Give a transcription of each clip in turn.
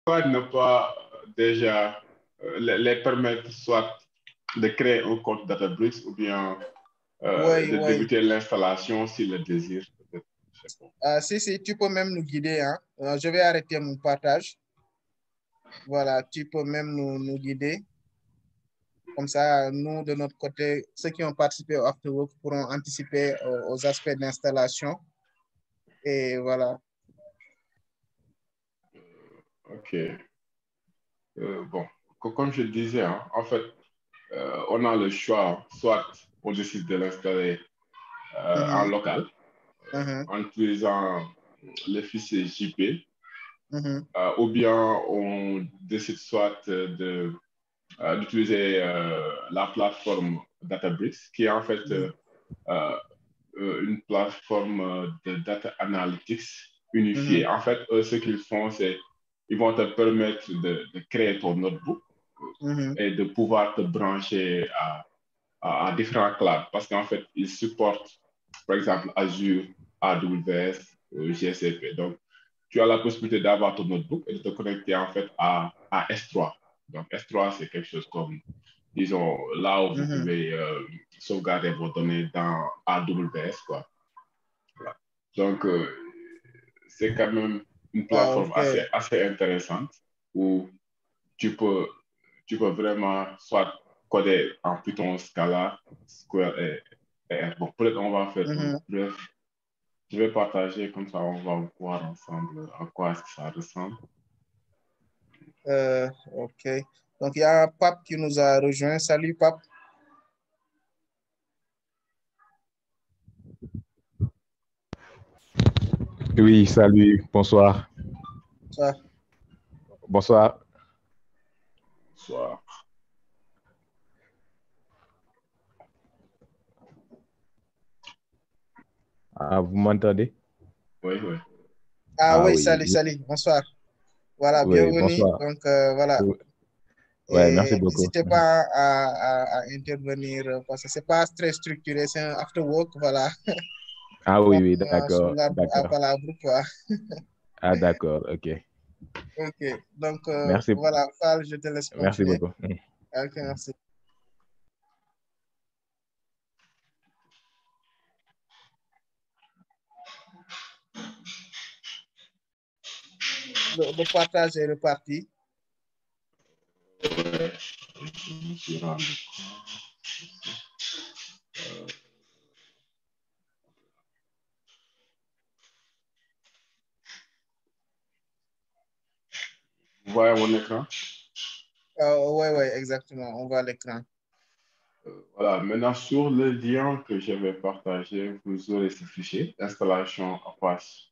pourquoi ne pas déjà les permettre soit de créer un compte Databricks ou bien Oui, de oui. débuter l'installation s'ils le désirent. Si, tu peux même nous guider, hein. Je vais arrêter mon partage. Voilà, tu peux même nous guider. Comme ça, nous, de notre côté, ceux qui ont participé au Afterwork pourront anticiper aux aspects d'installation. Et voilà. OK. Bon, comme je disais, hein, en fait, on a le choix, soit on décide de l'installer en Mhm, local, mhm, en utilisant le fichier JP, mhm, ou bien on décide soit d'utiliser la plateforme Databricks, qui est en fait mhm, euh, une plateforme de data analytics mhm, unifiée. En fait, eux, ce qu'ils font, c'est ils vont te permettre de créer ton notebook mhm, et de pouvoir te brancher à différents clouds parce qu'en fait, ils supportent, par exemple, Azure, AWS, GCP. Donc, tu as la possibilité d'avoir ton notebook et de te connecter en fait à S3. Donc, S3, c'est quelque chose comme, disons, là où vous mhm. pouvez sauvegarder vos données dans AWS, quoi. Voilà. Donc, c'est quand même une Ah, plateforme ok. assez intéressante où tu peux, tu peux vraiment soit coder en Python, Scala, Square et R. Bon, peut-être on va faire un Mhm. bref. Je vais partager comme ça, on va voir ensemble à quoi est-ce que ça ressemble. Ok. Donc, il y a Pape qui nous a rejoint. Salut, Pape. Oui, salut, bonsoir. Ça. Bonsoir. Soit, Ah, vous m'entendez? oui, oui. Ah Ah oui, oui, salut, salut. Bonsoir. Voilà, oui, bienvenue. bonsoir. Donc, voilà. Ouais, merci Et beaucoup. n'hésitez pas à intervenir parce que c'est pas très structuré, c'est un after work, voilà. Ah oui, Donc, oui, sous d'accord, l'arbre à d'accord. palabre, quoi. Ah, d'accord, ok. Ok, donc Merci, voilà, Fall, je te laisse merci continuer. beaucoup. Ok, merci. Le partage est reparti. Ouais, je me suis rendu compte. Vous voyez mon écran? Ouais, ouais, exactement. On voit l'écran. Voilà, maintenant sur le lien que je vais partager, vous aurez ce fichier, installation Apache.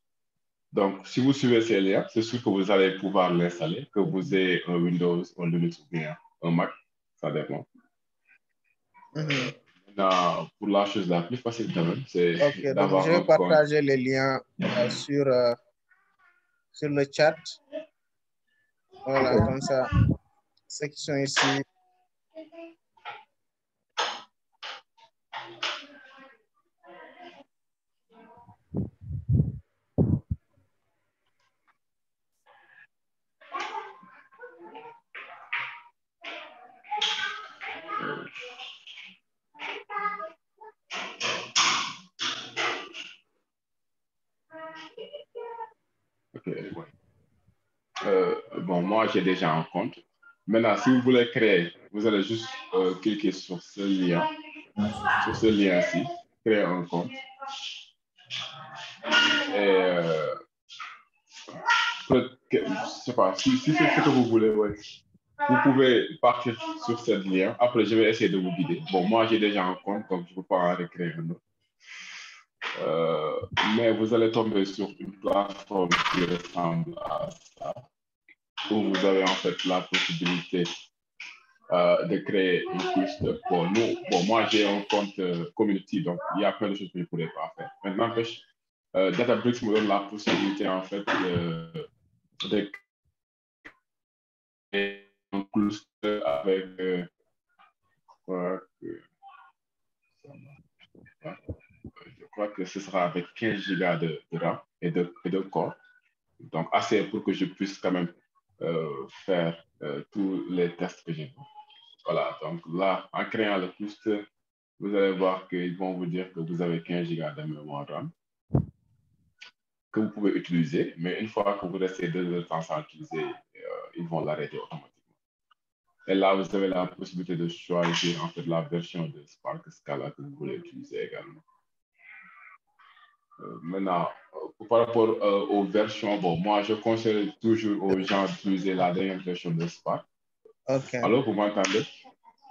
Donc, si vous suivez ces liens, c'est sûr que vous allez pouvoir l'installer, que vous ayez un Windows, un Linux ou bien un Mac, ça dépend. Mhm. Maintenant, pour la chose la plus facile quand même, c'est Ok, donc je d'avoir vais un compte. partager les liens sur le chat. Voilà, comme ça, ceux qui sont ici. Ok, ouais. Bon, moi, j'ai déjà un compte. Maintenant, si vous voulez créer, vous allez juste cliquer sur ce lien-ci, créer un compte. Et je sais pas, si c'est ce que vous voulez, ouais, vous pouvez partir sur ce lien. Après, je vais essayer de vous guider. Bon, moi, j'ai déjà un compte, donc je ne peux pas en recréer un autre. Euh, mais vous allez tomber sur une plateforme qui ressemble à ça, où vous avez en fait la possibilité de créer une cluster. Bon, moi, j'ai un compte community, donc il y a plein de choses que je ne pourrais pas faire. Maintenant, Databricks me donne la possibilité en fait de créer un cluster avec je crois que ce sera avec 15 gigas de RAM et de corps. Donc, assez pour que je puisse quand même faire tous les tests que j'ai fait. Voilà, donc là, en créant le cluster, vous allez voir qu'ils vont vous dire que vous avez 15 Go de mémoire RAM que vous pouvez utiliser, mais une fois que vous restez 2 heures de temps sans utiliser, ils vont l'arrêter automatiquement. Et là, vous avez la possibilité de choisir en fait la version de Spark Scala que vous voulez utiliser également. Maintenant, par rapport aux versions, bon, moi, je conseille toujours aux gens d'utiliser la dernière version de Spark. OK. Alors, vous m'entendez?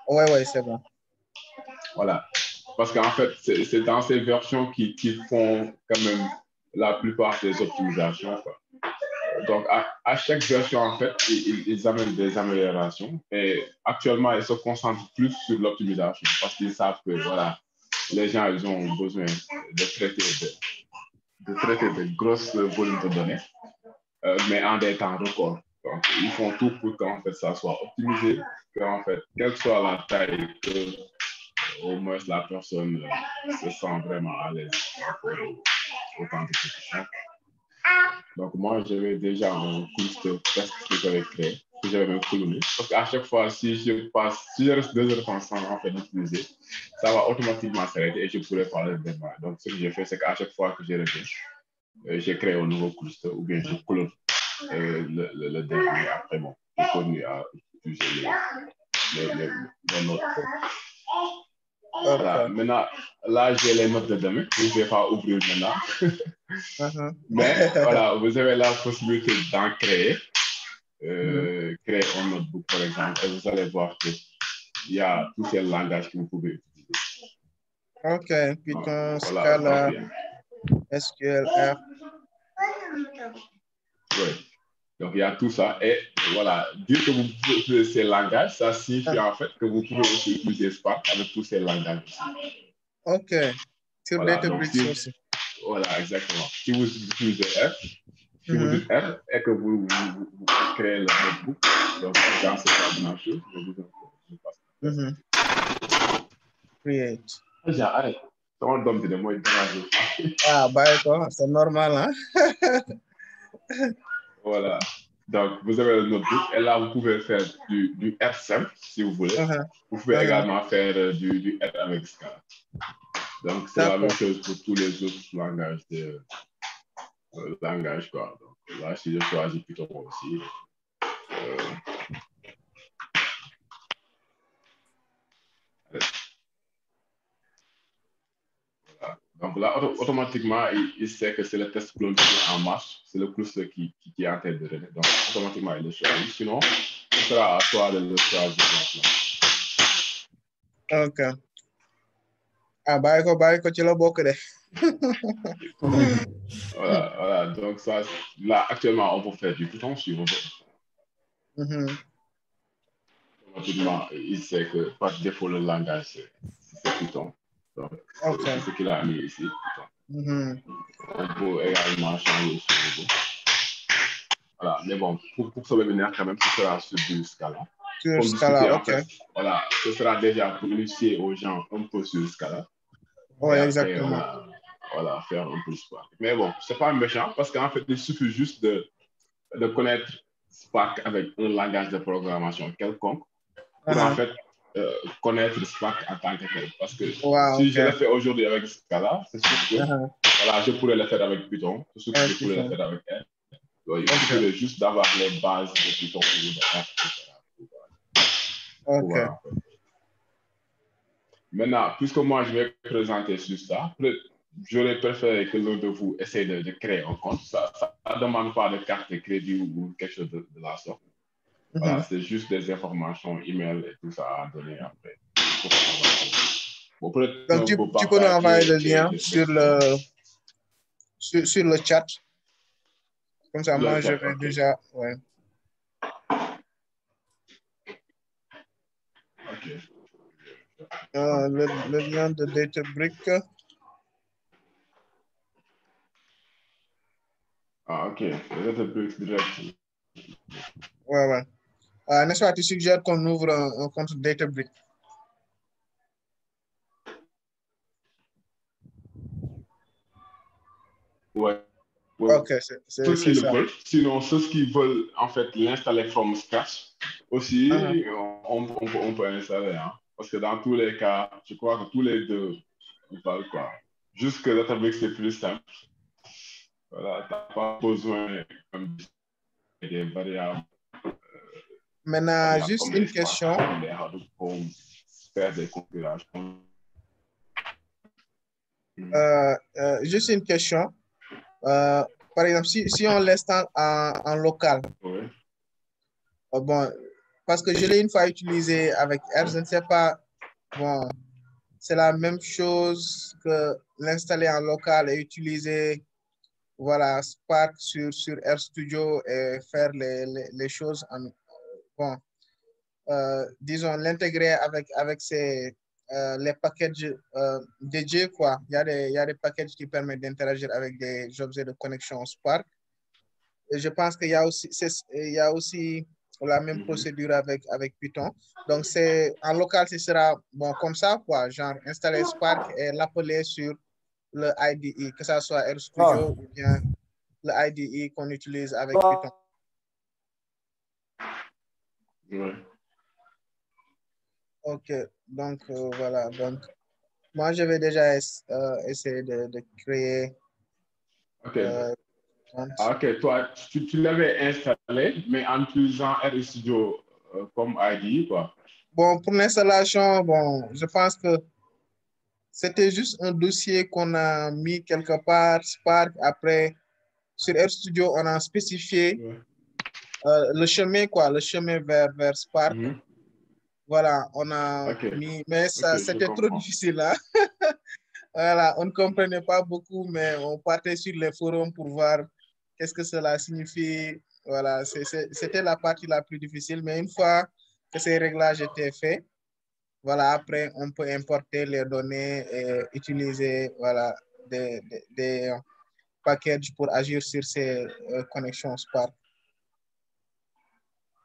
Ouais, c'est bon. Voilà. Parce qu'en fait, c'est dans ces versions qui font quand même la plupart des optimisations, quoi. Donc, à chaque version, en fait, ils amènent des améliorations. Et actuellement, ils se concentrent plus sur l'optimisation parce qu'ils savent que, voilà, les gens, ils ont besoin de traiter de grosses volumes de données, mais en des temps records. Donc, ils font tout pour qu'en fait, ça soit optimisé, qu'en fait, quelle que soit la taille, que au moins la personne se sent vraiment à l'aise au temps de discussion. Donc, moi, j'avais déjà un cluster test que j'avais créé, que j'avais même colonisé. Parce qu'à chaque fois, si je reste 2 heures de temps sans en fait d'utiliser, ça va automatiquement s'arrêter et je pourrais parler de démarrer. Donc, ce que j'ai fait, c'est qu'à chaque fois que je reviens, j'ai créé un nouveau cluster ou bien je clone le dernier après bon, je continue à utiliser les notes. Voilà. OK. Maintenant, là, j'ai les notes de demain. Je ne vais pas ouvrir maintenant. Mais voilà, vous avez la possibilité d'en créer. Créer un notebook, par exemple, et vous allez voir qu'il y a tous ces langages que vous pouvez utiliser. OK. Python, Voilà, Scala, SQL, R. Oui. Donc, il y a tout ça. Et voilà, dire que vous pouvez utiliser ces langages, ça signifie en fait que vous pouvez aussi utiliser Spark avec tous ces langages aussi. OK. Sur Voilà, donc Databricks aussi. voilà, exactement. Si vous utilisez R, si vous dites R et que vous créez le notebook, donc dans ce cas, de chose, je passe. Create. Arrête. Ton dom de moi Ah, bah, c'est normal, hein? Voilà. Donc, vous avez le notebook et là, vous pouvez faire du R simple si vous voulez. Vous pouvez également faire du R avec Scala. Donc, c'est la même chose pour tous les autres langages quoi. Donc, là, si je choisis Python aussi. Voilà. Donc là, automatiquement, il sait que c'est le test clone qui est en marche, c'est le cluster qui est en tête de relais. Donc, automatiquement, il le choisit. Sinon, ce sera à toi de le choisir maintenant. OK. Ah, bàyyi ko ci la bokk de. Voilà. Donc, ça, là, actuellement, on peut faire du Python si vous voulez. Automatiquement, il sait que par défaut, le langage, c'est Python. Donc, c'est ce qu'il a mis ici, Python. On peut également changer sur le Voilà, mais bon, pour ce webinaire, quand même, ce sera sur du Scala. Sur Scala, OK. En fait, voilà, ce sera déjà pour initier aux gens un peu sur Scala. Oui, exactement. Après, voilà, faire un peu Spark. Mais bon, c'est pas méchant parce qu'en fait, il suffit juste de connaître Spark avec un langage de programmation quelconque pour en fait connaître Spark en tant que tel. Parce que si je le fais aujourd'hui avec Scala, c'est sûr que voilà, je pourrais le faire avec Python, c'est sûr que je pourrais le faire avec R. Il suffit juste d'avoir les bases de Python ou de R, etc. OK. Maintenant, puisque moi, je vais présenter sur ça, j'aurais préféré que l'un de vous essaye de créer un compte. Ça ne demande pas de carte de crédit ou quelque chose de la sorte. Voilà, c'est juste des informations, email et tout ça à donner après. Bon, donc, tu peux nous envoyer le lien sur le chat. Comme ça, moi, je vais déjà... Ouais. OK. Le lien de Databricks. Ah, OK. Databricks direct. Ouais. N'est-ce pas, tu suggères qu'on ouvre un compte Databricks? Ouais. Ouais. Ok, Ceux qui c'est le ça. veulent. Sinon, ceux qui veulent en fait l'installer from scratch aussi, on peut l'installer. Hein. Parce que dans tous les cas, je crois que tous les deux ils valent quoi. Juste que Databricks c'est plus simple. Voilà, tu n'as pas besoin des variables, Maintenant, juste comme une les Spark, question. comme les Hadoop pour faire des configurations. Juste une question. Par exemple, si on l'installe en local, Oui. bon, parce que je l'ai une fois utilisé avec R, je ne sais pas, bon, c'est la même chose que l'installer en local et utiliser, voilà, Spark sur RStudio et faire les choses en, bon, disons, l'intégrer avec les packages dédiés, quoi. Il y a des packages qui permettent d'interagir avec des objets de connexion Spark. Et je pense qu'il y a aussi, il y a aussi la même procédure avec Python. Donc, en local, ce sera bon, comme ça, quoi. Genre, installer Spark et l'appeler sur le IDE, que ce soit RStudio ou bien le IDE qu'on utilise avec Python. Ouais. OK. Donc, voilà. Donc, moi, je vais déjà essayer de créer OK. compte. OK, toi, tu l'avais installé, mais en utilisant RStudio comme IDE, quoi. Bon, pour l'installation, bon, je pense que c'était juste un dossier qu'on a mis quelque part, Spark. Après, sur RStudio, on a spécifié Ouais. le chemin, quoi, le chemin vers Spark. Voilà, on a OK. mis, mais OK, ça, je c'était trop comprends. difficile, hein. Voilà, on ne comprenait pas beaucoup, mais on partait sur les forums pour voir qu'est-ce que cela signifie. Voilà, c'était la partie la plus difficile, mais une fois que ces réglages étaient faits, voilà, après, on peut importer les données et utiliser, voilà, des packages pour agir sur ces connexions Spark.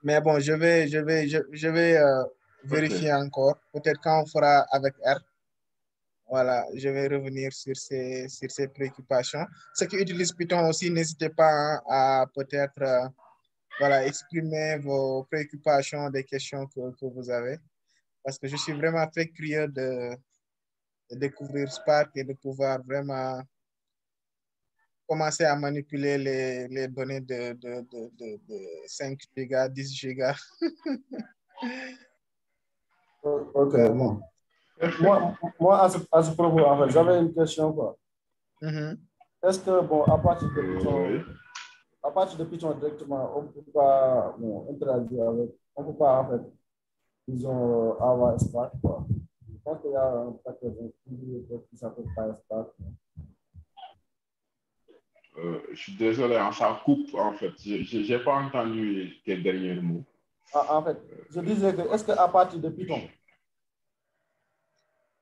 Mais bon, je vais OK. vérifier encore. Peut-être quand on fera avec R, voilà, je vais revenir sur ces préoccupations. Ceux qui utilisent Python aussi, n'hésitez pas à peut-être voilà, exprimer vos préoccupations, des questions que vous avez. Parce que je suis vraiment très curieux de découvrir Spark et de pouvoir vraiment commencer à manipuler les données de 5 gigas, 10 gigas. Ok, bon. Moi à ce propos, en fait, j'avais une question, quoi. Est-ce que, bon, Oui. à partir de Python directement, on ne peut pas bon, interagir avec, on ne peut pas, en fait, disons, avoir Spark, quoi. Je pense qu'il y a un paquet qui s'appelle PySpark. Je suis désolé, hein, ça coupe en fait. Je n'ai pas entendu tes derniers mots. En fait, je disais que est-ce qu'à partir de Python,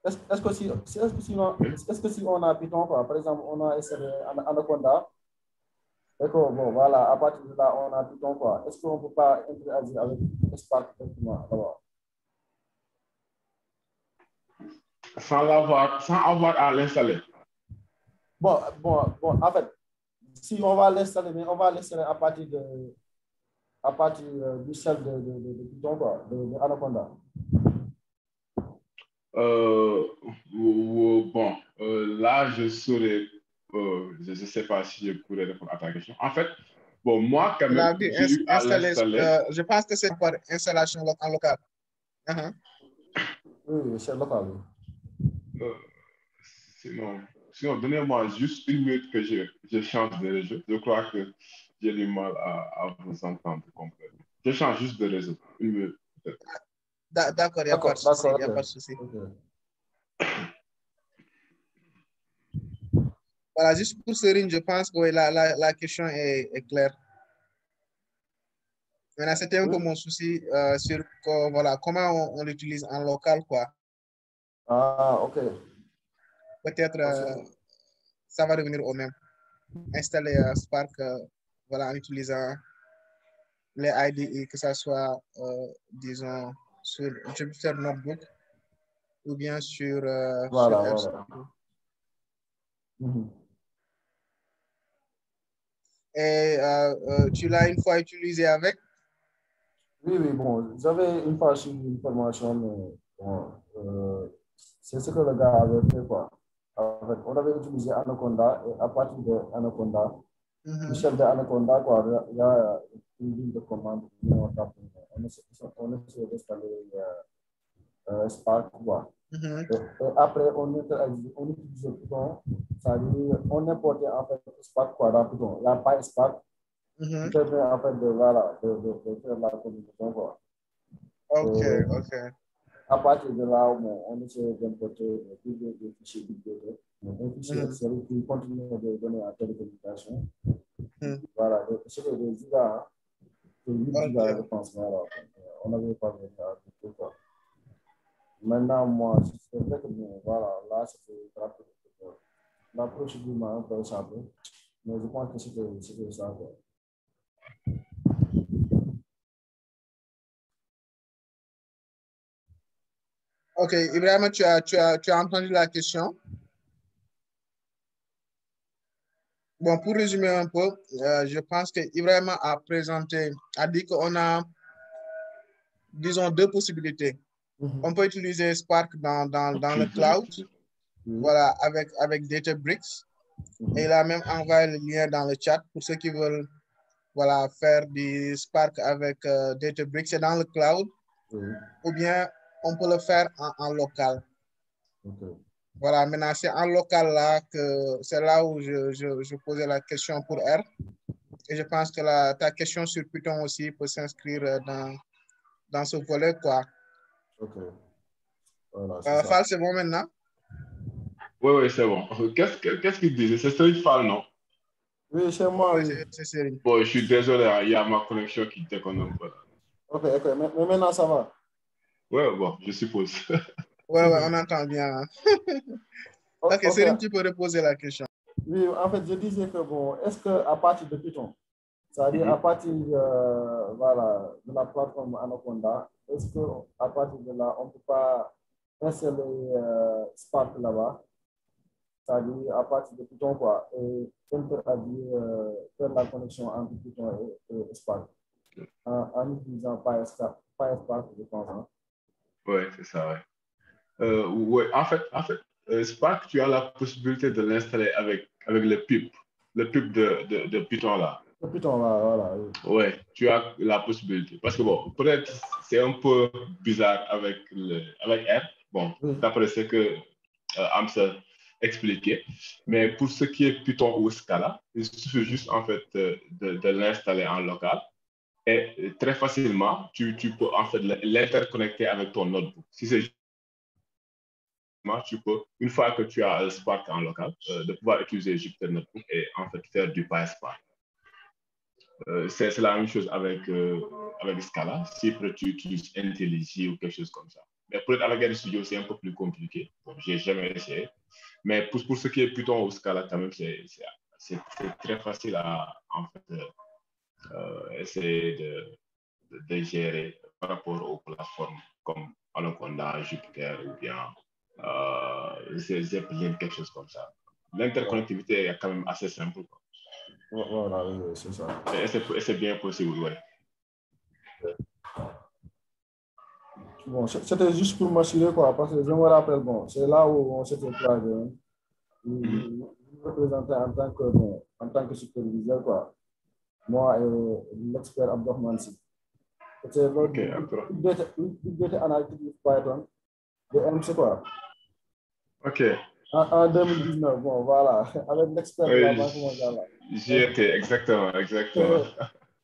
est-ce que si on a Python, quoi, par exemple, on a essayé Anaconda, et que, bon, voilà, à partir de là, on a Python, quoi. Est-ce qu'on ne peut pas interagir avec Spark directement d'abord? Sans avoir à l'installer. Bon, en fait, si on va l'installer, mais on va l'installer à partir du shell de Python, quoi, de Anaconda. Bon, là, je saurais, je ne sais pas si je pourrais répondre à ta question. En fait, bon, moi, quand même, j'ai eu à l'installer. Je pense que c'est par installation en local. Oui, shell local. Sinon, donnez-moi juste une minute que je change de réseau. Je crois que j'ai du mal à vous entendre complètement. Je change juste de réseau. Une minute, peut-être. D'accord, il n'y a pas de souci. Il n'y a pas de souci. Voilà, juste pour Serine, je pense que oui, la question est claire. Maintenant, c'était un peu mon souci sur voilà, comment on l'utilise en local, quoi. Ah, ok. Peut-être ça va revenir au même. Installer Spark voilà, en utilisant les IDE, que ce soit, disons, sur Jupyter Notebook ou bien sur Voilà. RStudio. Et tu l'as une fois utilisé avec? Oui, oui, bon, j'avais une fois suivi une formation, mais bon, c'est ce que le gars avait fait, quoi. En fait, on avait utilisé Anaconda, et à partir de Anaconda, du chef de Anaconda, quoi, il y a une ligne de commande, on essaie d'installer Spark, quoi. Et après, on utilisait Python, c'est-à-dire, on importait en fait Spark, quoi, dans Python. Il n'y a pas Spark, qui permet en fait de, voilà, de faire la communication, quoi. Ok, Et ok. à partir de là, on essaie d'importer des fichiers bibliothèques, un fichier Excel qui continue de donner en télécommunication. Voilà, c'était des gigas, c'est 8 gigas, je pense, voilà. On n'avait pas de ça, quoi. Maintenant, moi, c'est vrai que, bon, voilà, là, c'était rapide. La procédure m'a un peu échappé, mais je pense que c'était ça, quoi. Ok, Ibrahima, tu as entendu la question? Bon, pour résumer un peu, je pense que Ibrahima a dit qu'on a, disons, deux possibilités. On peut utiliser Spark dans le cloud, voilà, avec Databricks. Et il a même envoyé le lien dans le chat pour ceux qui veulent, voilà, faire du Spark avec Databricks. C'est dans le cloud, ou bien on peut le faire en local. Voilà, maintenant, c'est en local là que c'est là où je posais la question pour R. Et je pense que ta question sur Python aussi peut s'inscrire dans ce volet, quoi. Ok. Voilà, c'est ça. Fall, c'est bon maintenant? Oui, c'est bon. Qu'est-ce qu'il disait? C'est celui de Fall, non? Oui, chez moi, Oui, oui. c'est Céline. Bon, je suis désolé, hein, il y a ma connexion qui déconne un peu. Ok, mais maintenant, ça va. Ouais, bon, je suppose. Ouais, on entend bien. Ok, Ok. Céline, tu peux reposer la question. Oui, en fait, je disais que, bon, est-ce qu'à partir de Python, c'est-à-dire à partir voilà, de la plateforme Anaconda, est-ce qu'à partir de là, on ne peut pas installer Spark là-bas, c'est-à-dire à partir de Python, quoi, et faire la connexion entre Python et Spark en utilisant PySpark, je pense. Hein. Ouais, c'est ça, ouais. Ouais, en fait, Spark, tu as la possibilité de l'installer avec le pip de Python là. Le Python, voilà. Oui. Ouais, tu as la possibilité. Parce que bon, peut-être c'est un peu bizarre avec R. Bon, Oui. d'après ce que Amsa expliquait. Mais pour ce qui est Python ou Scala, il suffit juste en fait de l'installer en local. Et très facilement, tu peux en fait l'interconnecter avec ton notebook. Si c'est tu peux, une fois que tu as Spark en local, de pouvoir utiliser Jupyter Notebook et en fait faire du PySpark. C'est la même chose avec Scala, si tu utilises IntelliJ ou quelque chose comme ça. Mais peut-être avec RStudio, c'est un peu plus compliqué. Bon, je n'ai jamais essayé. Mais pour ce qui est Python ou Scala, quand même, c'est très facile à en fait, essayer de gérer par rapport aux plateformes comme Anaconda, Jupyter ou bien Zeppelin, quelque chose comme ça. L'interconnectivité est quand même assez simple. Voilà, oui, c'est ça. Et c'est bien possible, oui. Bon, c'était juste pour m'assurer, quoi, parce que je me rappelle, bon, c'est là où on s'était croisé. Hein. Il me représentait en tant que superviseur, quoi. Moi et l'expert Abdourahmane Sy. C'était lors Ok, du Big Data Analytics Python de MC, quoi. Ok. En 2019, bon, voilà, avec l'expert de la Oui, Banque mondiale. j'y étais, exactement.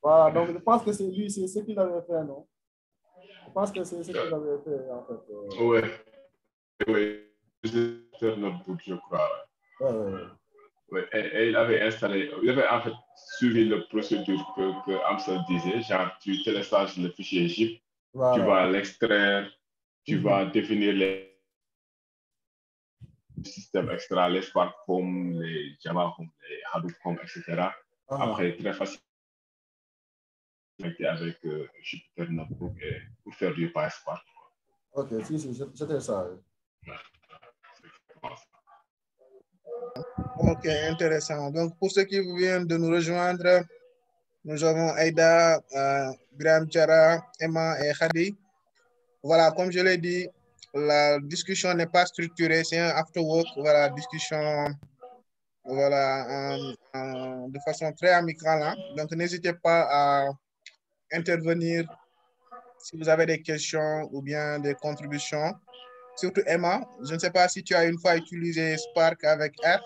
Voilà, donc je pense que c'est lui, c'est ce qu'il avait fait, non? Je pense que c'est ce qu'il avait fait, en fait. Oui, c'est notebook, je crois. Ouais, et il avait en fait suivi la procédure que Amsel disait, genre tu télécharges le fichier ZIP, voilà. tu vas l'extraire, tu vas définir les systèmes extra, les Spark Home, les Java Home, les Hadoop Home, etc. Après, très facile avec Jupyter Notebook pour faire du PySpark. Ok, si, c'était ça. Ok, intéressant. Donc, pour ceux qui viennent de nous rejoindre, nous avons Aïda, Graham Chara, Emma et Khadi. Voilà, comme je l'ai dit, la discussion n'est pas structurée, c'est un after-work. Voilà, discussion voilà, de façon très amicale. Hein. Donc, n'hésitez pas à intervenir si vous avez des questions ou bien des contributions. Surtout Emma, je ne sais pas si tu as une fois utilisé Spark avec R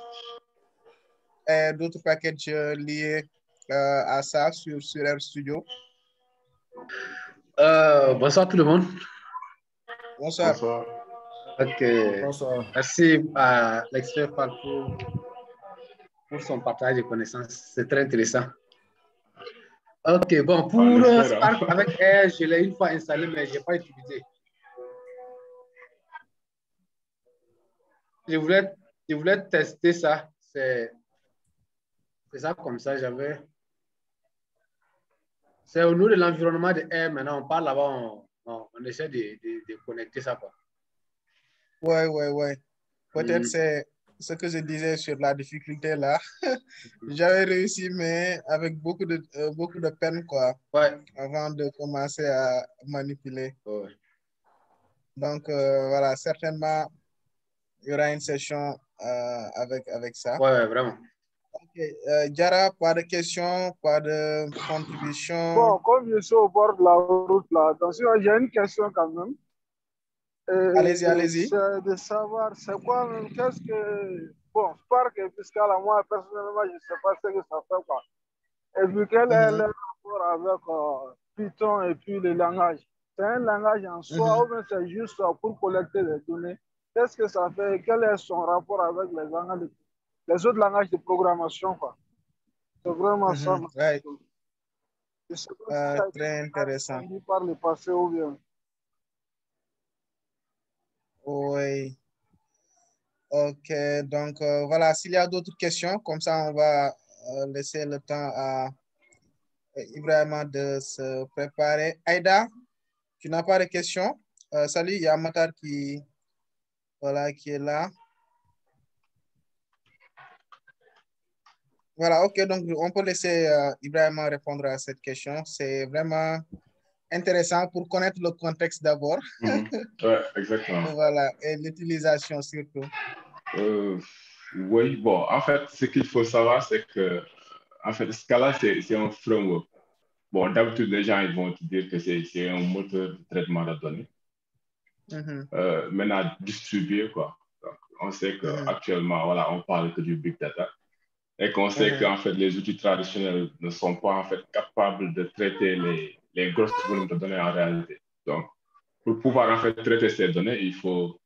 et d'autres packages liés à ça sur RStudio. Bonsoir tout le monde. Bonsoir. Bonsoir. Ok. Bonsoir. Merci à l'expert pour son partage de connaissances. C'est très intéressant. Ok, bon, pour Spark avec R, je l'ai une fois installé, mais je n'ai pas utilisé. Je voulais tester ça. C'est ça comme ça, j'avais. C'est au niveau de l'environnement de R, maintenant, on parle là-bas, on essaie de connecter ça, quoi. Ouais. Peut-être c'est ce que je disais sur la difficulté là. J'avais réussi, mais avec beaucoup de peine, quoi, avant de commencer à manipuler. Ouais. Donc, voilà, certainement, il y aura une session avec ça. Ouais, vraiment. Ok, Jara, pas de questions, pas de contribution. Bon, comme je suis au bord de la route là, attention, j'ai une question quand même. Allez-y. C'est de savoir, c'est quoi, qu'est-ce que... Bon, Spark et Fiscal, moi, personnellement, je ne sais pas ce que ça fait, quoi. Et puis, quel est le rapport avec Python et puis le langage? C'est un langage en soi ou bien c'est juste pour collecter des données? Qu'est-ce que ça fait? Quel est son rapport avec les autres langages de programmation, quoi? C'est vraiment ça. Ouais. Je sais pas si ça a été Très intéressant. par le passé ou bien. Oui. Ok, donc voilà, s'il y a d'autres questions, comme ça, on va laisser le temps à Ibrahima de se préparer. Aïda, tu n'as pas de questions? Salut, il y a Matar qui est là. Voilà, ok, donc on peut laisser Ibrahima répondre à cette question. C'est vraiment intéressant pour connaître le contexte d'abord. Ouais, exactement. Voilà, et l'utilisation surtout. Oui, bon, en fait, ce qu'il faut savoir, c'est que, en fait, Scala, c'est un framework. Bon, d'habitude, les gens ils vont te dire que c'est un moteur de traitement de données. Maintenant, distribué, quoi. Donc, on sait qu'actuellement, voilà, on parle que du big data et qu'on sait qu'en fait, les outils traditionnels ne sont pas en fait capables de traiter les grosses volumes de données en réalité. Donc, pour pouvoir en fait traiter ces données, il faut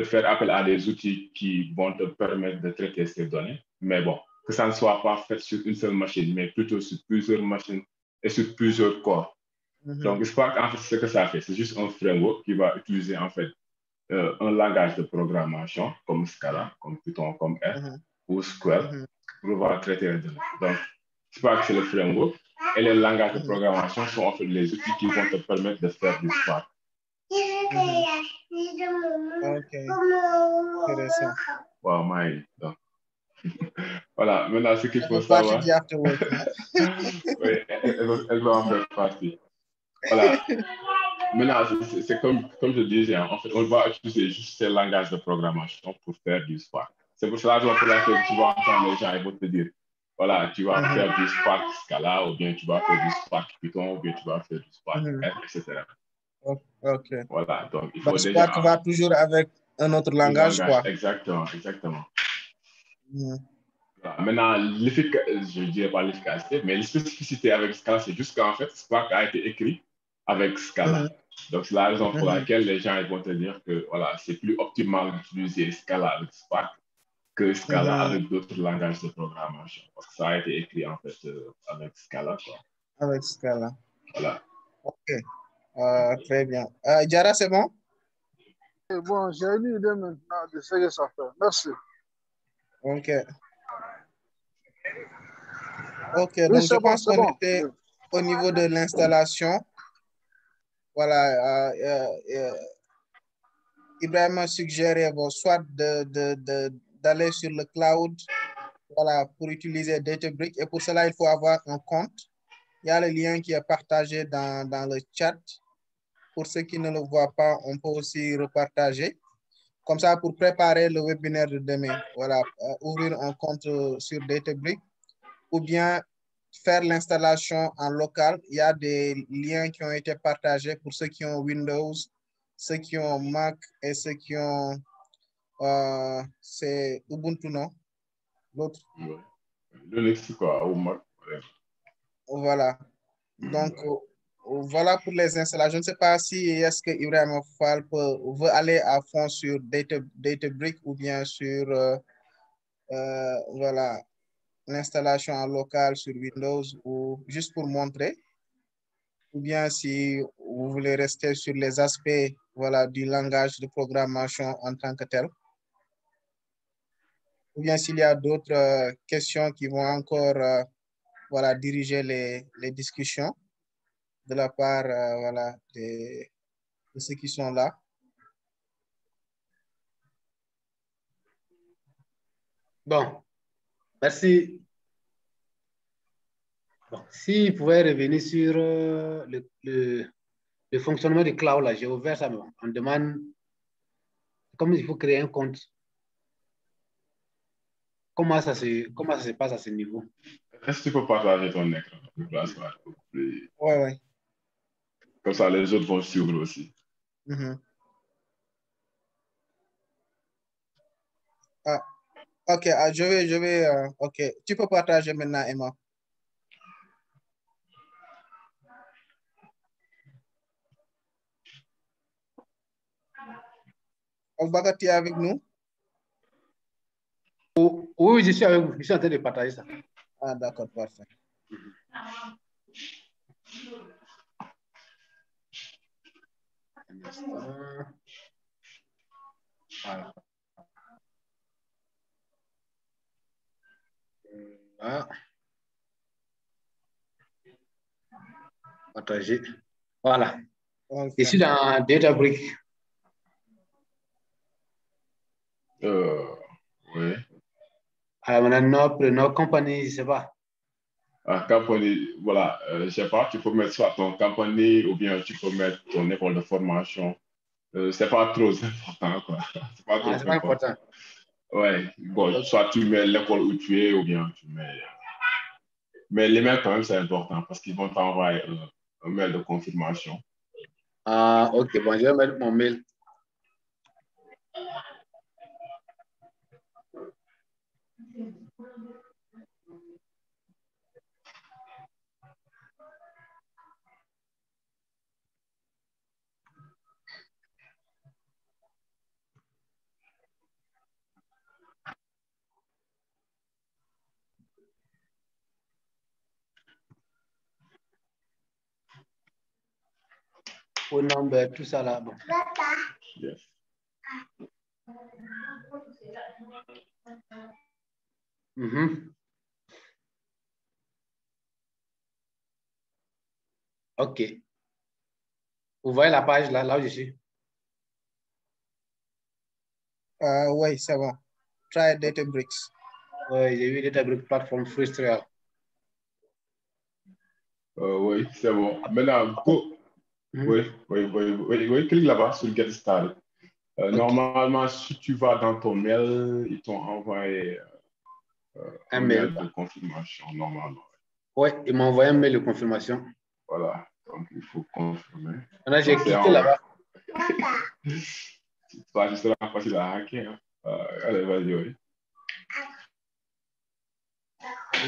faire appel à des outils qui vont te permettre de traiter ces données. Mais bon, que ça ne soit pas fait sur une seule machine, mais plutôt sur plusieurs machines et sur plusieurs corps. Donc, Spark, en fait, ce que ça fait, c'est juste un framework qui va utiliser en fait un langage de programmation comme Scala, comme Python, comme R ou Square pour pouvoir traiter les données. Donc, Spark, c'est le framework et les langages de programmation sont en fait les outils qui vont te permettre de faire du Spark. Ok, intéressant. Wow, donc. Voilà, maintenant, ce qu'il faut savoir. Hein? Oui, elle va en faire partie. Voilà. Maintenant, c'est comme je disais, en fait, on va utiliser juste ces langages de programmation pour faire du Spark. C'est pour cela que tu vas entendre les gens, ils vont te dire, voilà, tu vas faire du Spark Scala, ou bien tu vas faire du Spark Python, ou bien tu vas faire du Spark R, etc. Ok. Voilà, donc il faut déjà... Spark va toujours avec un autre langage, quoi. Exactement. Voilà. Maintenant, je ne dirais pas l'efficacité, mais l'especificité avec Scala, c'est juste qu'en fait, Spark a été écrit avec Scala. Donc, c'est la raison pour laquelle les gens vont te dire que voilà, c'est plus optimal d'utiliser Scala avec Spark que Scala avec d'autres langages de programmation. Parce que ça a été écrit en fait avec Scala. Quoi. Avec Scala. Voilà. Ok. Très bien. Jara, c'est bon? Bon, j'ai une idée maintenant de ce que ça fait. Merci. Ok. Ok, oui, donc je pense qu'on était au niveau de l'installation. Voilà. Ibrahim a suggéré soit d'aller sur le cloud voilà, pour utiliser Databricks. Et pour cela, il faut avoir un compte. Il y a le lien qui est partagé dans le chat. Pour ceux qui ne le voient pas, on peut aussi repartager. Comme ça, pour préparer le webinaire de demain, voilà, ouvrir un compte sur Databricks ou bien faire l'installation en local. Il y a des liens qui ont été partagés pour ceux qui ont Windows, ceux qui ont Mac et ceux qui ont c'est Ubuntu, non? L'autre. Le Linux, quoi, au Mac. Voilà. Donc, voilà pour les installations. Je ne sais pas si est-ce que Ibrahim Fall veut aller à fond sur Databricks ou bien sur voilà, l'installation en local sur Windows ou juste pour montrer. Ou bien si vous voulez rester sur les aspects voilà, du langage de programmation en tant que tel. Ou bien s'il y a d'autres questions qui vont encore voilà, diriger les discussions de la part voilà, de ceux qui sont là. Bon, merci. Bon, si vous pouvez revenir sur le fonctionnement du cloud, là, j'ai ouvert ça, on demande comment il faut créer un compte. Comment ça se passe à ce niveau? Est-ce que tu peux partager ton écran? Ouais. Comme ça, les autres vont suivre aussi. Ah, ok, je vais, ok. Tu peux partager maintenant, Emma. Albaga, tu es avec nous? Oui, je suis avec vous. Je suis en train de partager ça. Ah, d'accord, parfait. Voilà. Voilà. Partager. Voilà. Okay. Je suis dans Databricks. Oui. Alors, maintenant, notre compagnie, je ne sais pas. Compagnie, voilà, je ne sais pas, tu peux mettre soit ton compagnie ou bien tu peux mettre ton école de formation. C'est pas trop important, quoi. C'est pas trop important. Ouais, bon, soit tu mets l'école où tu es ou bien tu mets. Mais les mails, quand même, c'est important parce qu'ils vont t'envoyer un mail de confirmation. Ah, ok, bon, je vais mettre mon mail. Au nombre, tout ça là. Bon. Yes. Ok. Vous voyez la page là où je suis? Oui, c'est bon. Try Databricks. Oui, j'ai vu Databricks Platform Free Trial. Oui, c'est bon. Maintenant, oui, clique là-bas sur Get Started. Okay. Normalement, si tu vas dans ton mail, ils t'ont envoyé un mail de confirmation, normalement. Oui, ils m'ont envoyé un mail de confirmation. Voilà, donc il faut confirmer. Maintenant, j'ai cliqué là-bas. C'est pas juste facile à hacker. Allez, vas-y, oui.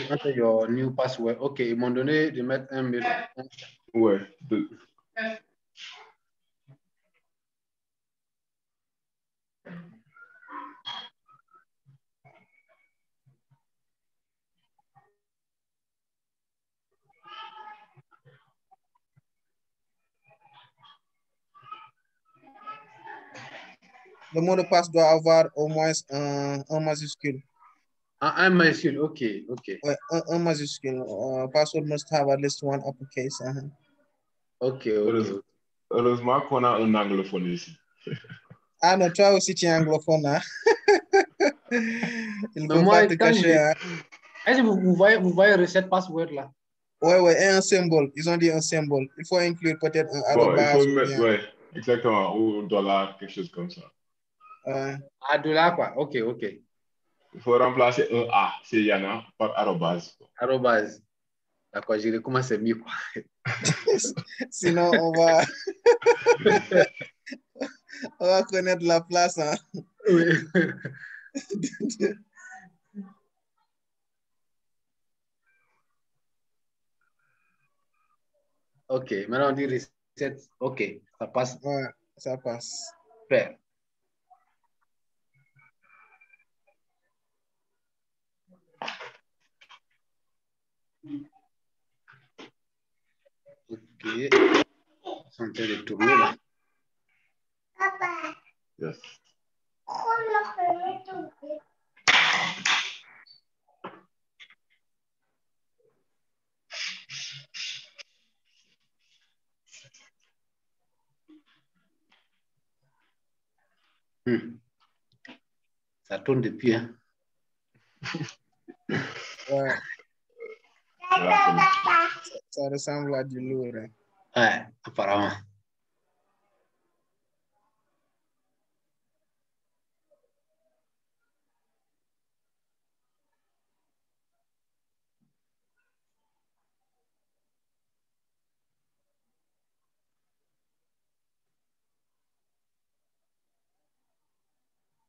Enter your new password. Ok, ils m'ont donné de mettre un mail. Ouais. Le mot de passe doit avoir au moins un majuscule. Un majuscule, ok. Ouais, un majuscule. Password must have at least one uppercase. Ok. Heureusement qu'on a un anglophone ici. Ah non, toi aussi tu es anglophone, hein? Il Mais faut moi, pas te quand cacher. Hein. Est-ce que vous voyez recette password là? Ouais, et un symbole. Ils ont dit un symbole. Il faut inclure peut-être un Bon, il faut arrobase ou mettre, bien. ouais, exactement, ou dollar, quelque chose comme ça. À dollar, quoi. OK. Il faut remplacer un A, c'est Yana, par arrobase. Arrobase. D'accord, je recommence, c'est mieux, quoi. Sinon, on va connaître la place. Hein. Oui. OK, maintenant on dit recette. OK, ça passe. Ouais, ça passe. Super. OK. On est de tourner là. Yes. Ça tourne depuis. Hein? Ouais. Ça ressemble à du lourd. Hein. Ouais, apparemment.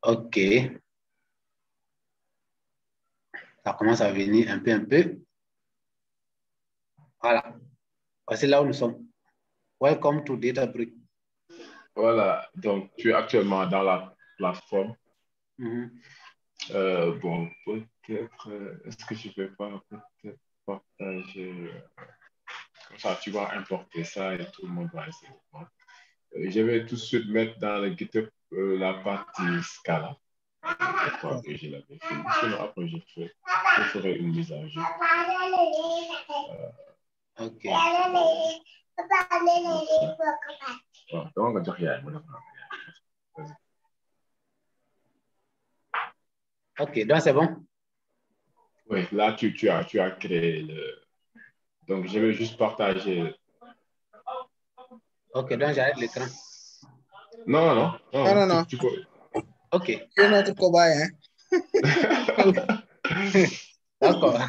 OK. Ça commence à venir un peu. Voilà. Voici là où nous sommes. Welcome to Databricks. Voilà, donc tu es actuellement dans la plateforme. Bon, peut-être, est-ce que je vais pas peut-être partager, comme ça tu vas importer ça et tout le monde va essayer de voir. Je vais tout de suite mettre dans le GitHub la partie Scala. Je crois que je l'avais fait. Sinon, après, je ferai une mise à jour. OK. Bon, donc, on va dire rien. OK, donc c'est bon? Oui, là, tu as créé le... Donc, je vais juste partager. OK, donc j'arrête l'écran. Non. Tu peux... OK. Tu es notre cobaye, hein? D'accord.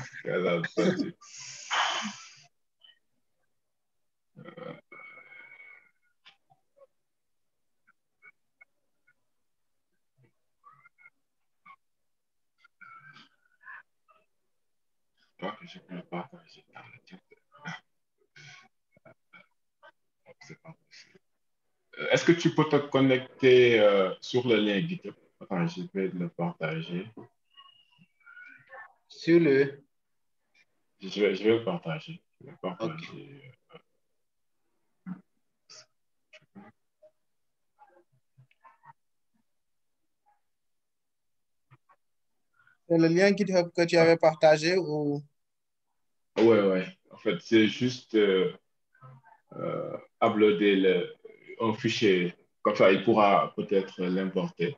Donc, je peux le partager dans le chat. C'est pas possible. Est-ce que tu peux te connecter sur le lien GitHub? Attends, je vais le partager. Sur le... Je vais le partager. Je vais le partager. Okay. C'est le lien GitHub que tu avais partagé ou... Ouais. En fait, c'est juste uploader un fichier. Comme ça, il pourra peut-être l'importer.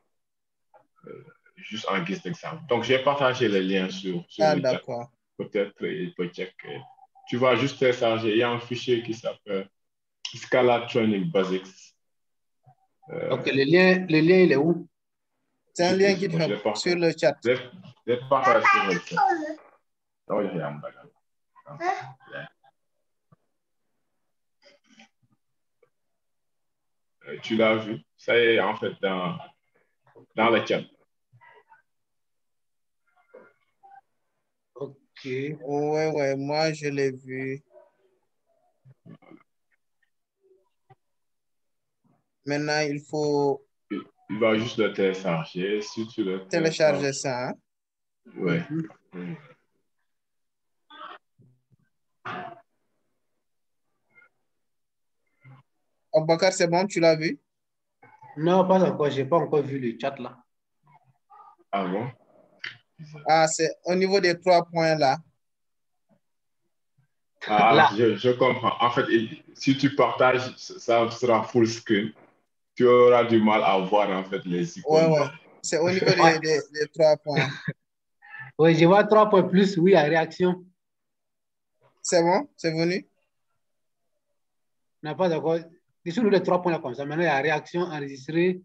Juste en guise d'exemple. Donc, j'ai partagé le lien sur le chat. D'accord. Peut-être il peut checker. Tu vas juste télécharger. Il y a un fichier qui s'appelle Scala Training Basics. OK, le lien, il est où? C'est un lien GitHub sur le chat. Je l'ai partagé sur le chat. Tu l'as vu? Ça y est, en fait, dans le chat. OK. Ouais, moi, je l'ai vu. Maintenant, il faut... Il va juste le télécharger. Si tu le télécharger ça. Hein? Oui. Aboubacar, c'est bon, tu l'as vu? Non, pas encore. Je n'ai pas encore vu le chat là. Ah bon? Ah, c'est au niveau des 3 points là. Ah, là. Je comprends. En fait, si tu partages, ça sera full screen. Tu auras du mal à voir en fait les icônes. Ouais. C'est au niveau des 3 points. Oui, je vois 3 points plus, oui, à réaction. C'est bon? C'est venu? Non, pas d'accord. Dessous les 3 points là comme ça. Maintenant, il y a réaction enregistrée.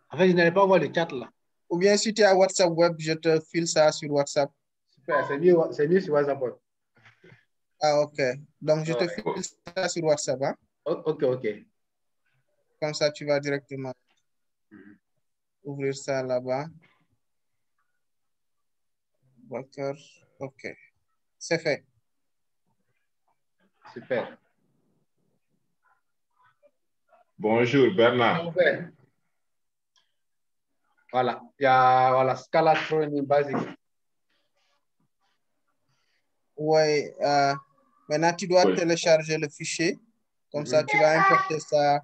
En fait, je n'allais pas voir le chat là. Ou bien si tu es à WhatsApp web, je te file ça sur WhatsApp. Super, c'est mieux sur WhatsApp. Ah, ok. Donc, je te file ça sur WhatsApp. Hein? Ok. Comme ça, tu vas directement ouvrir ça là-bas. D'accord. Ok. C'est fait. Super. Bonjour, Bernard. Voilà. Il y a Scala Training Basic. Oui. Maintenant, tu dois télécharger le fichier. Comme ça, tu vas importer ça.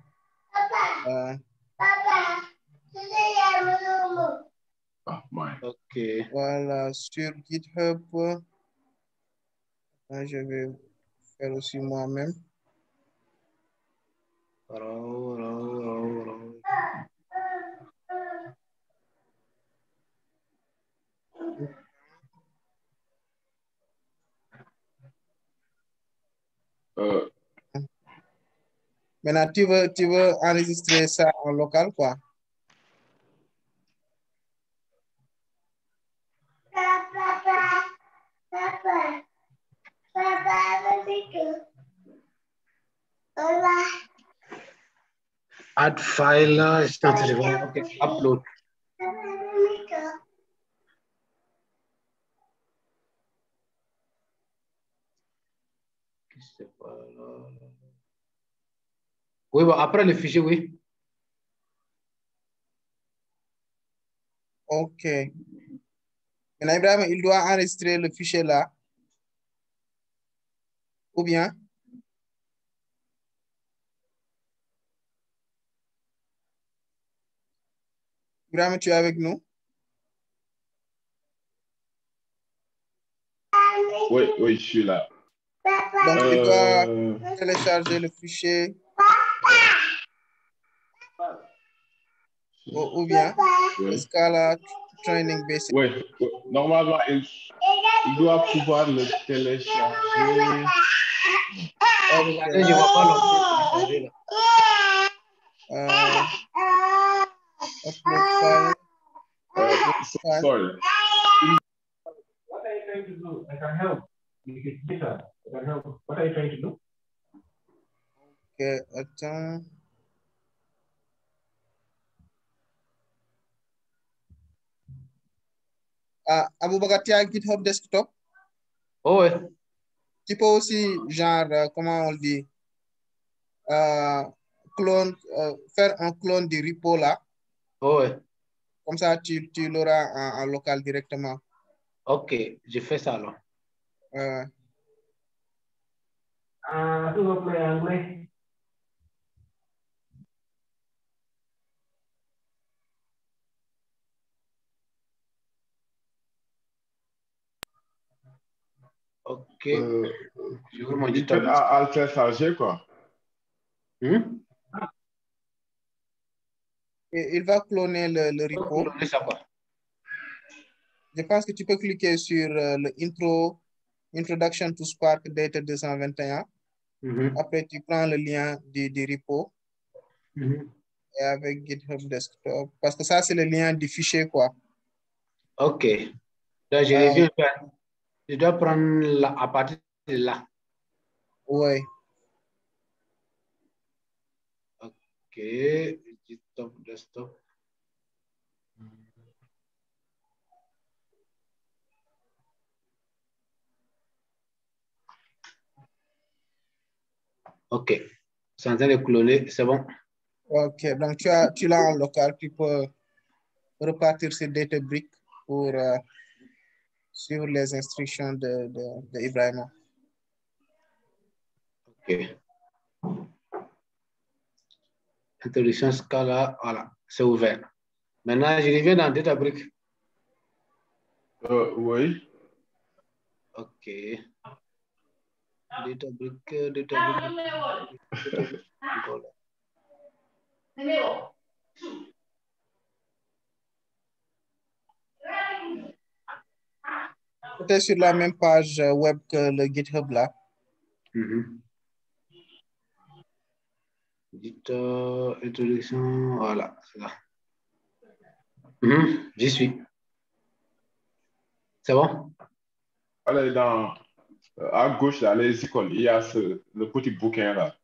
Ok. Voilà, sur GitHub. Je vais faire aussi moi-même. Maintenant, tu veux enregistrer ça en local, quoi? Add file, je t'en téléphone. Ok, upload. Oui, bon, après le fichier, oui. Ok. Maintenant, Ibrahim, il doit enregistrer le fichier là. Ou bien? Ibrahim, tu es avec nous? Oui, je suis là. Donc, il doit télécharger le fichier. Ou bien? Scala Training Basic. Oui, normalement, il doit pouvoir le télécharger. Okay. Je ne vois pas l'option télécharger là. Upload file. Sorry. What are you trying to do? I can help. You can get her. I can help. What are you trying to do? Ok, attends. Aboubakar, tu as GitHub Desktop? Oh, ouais. Tu peux aussi, genre, comment on le dit? Faire un clone du repo là. Oh, ouais. Comme ça, tu l'auras en local directement. Ok, je fais ça alors. Tu vas play anglais. Ok. Je mon GitHub. À le télécharger, quoi. Et il va cloner le repo. Cloner ça, quoi. Je pense que tu peux cliquer sur le Introduction to Spark Data 221. Après, tu prends le lien du repo. Et avec GitHub Desktop. Parce que ça, c'est le lien du fichier, quoi. Ok. Donc, je reviens. Je dois prendre à partir de là. Oui. Ok. GitHub Desktop. Ok. C'est en train de cloner. C'est bon. Ok. Donc, tu l'as en local. Tu peux repartir sur Databricks pour suivre les instructions de Ibrahima. Ok. Introduction Scala. Voilà. C'est ouvert. Maintenant, je reviens dans Databricks. Oui. Ok. Databricks. C'était sur la même page web que le GitHub là. Introduction, voilà, c'est là. J'y suis. C'est bon? Allez, à gauche, là, les icônes, il y a le petit bouquin là.